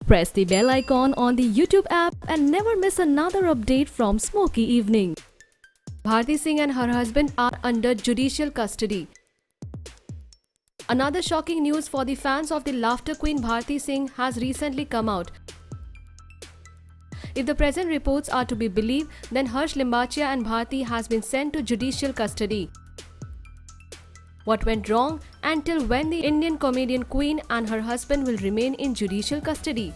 Press the bell icon on the YouTube app and never miss another update from Smoky Evening. Bharti Singh and her husband are under judicial custody. Another shocking news for the fans of the laughter queen Bharti Singh has recently come out. If the present reports are to be believed, then Harsh Limbachiya and Bharti has been sent to judicial custody. What went wrong, and till when the Indian comedian queen and her husband will remain in judicial custody?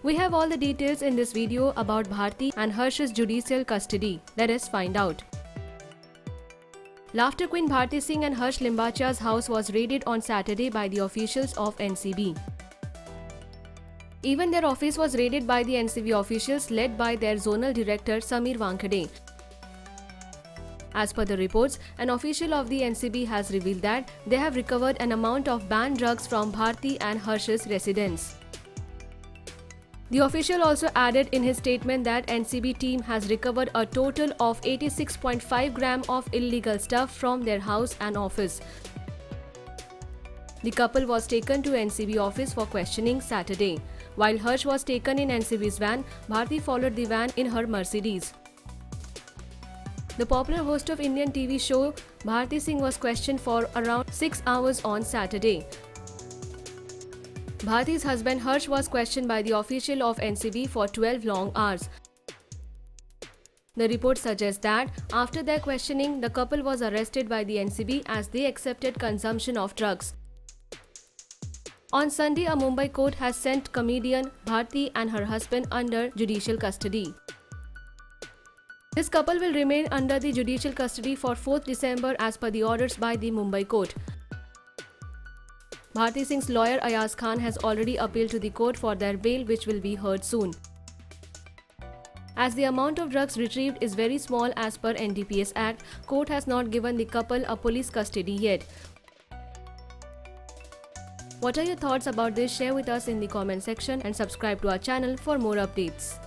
We have all the details in this video about Bharti and Harsh's judicial custody. Let us find out. Laughter queen Bharti Singh and Harsh Limbachiya's house was raided on Saturday by the officials of NCB. Even their office was raided by the NCB officials led by their zonal director Samir Wankhede. As per the reports, an official of the NCB has revealed that they have recovered an amount of banned drugs from Bharti and Harsh's residence. The official also added in his statement that NCB team has recovered a total of 86.5 grams of illegal stuff from their house and office. The couple was taken to NCB office for questioning Saturday. While Harsh was taken in NCB's van, Bharti followed the van in her Mercedes. The popular host of Indian TV show Bharti Singh was questioned for around 6 hours on Saturday. Bharti's husband Harsh was questioned by the official of NCB for 12 long hours. The report suggests that after their questioning, the couple was arrested by the NCB as they accepted consumption of drugs. On Sunday, a Mumbai court has sent comedian Bharti and her husband under judicial custody. This couple will remain under the judicial custody for 4th December as per the orders by the Mumbai court. Bharti Singh's lawyer Ayaz Khan has already appealed to the court for their bail, which will be heard soon. As the amount of drugs retrieved is very small as per NDPS Act, court has not given the couple a police custody yet. What are your thoughts about this? Share with us in the comment section and subscribe to our channel for more updates.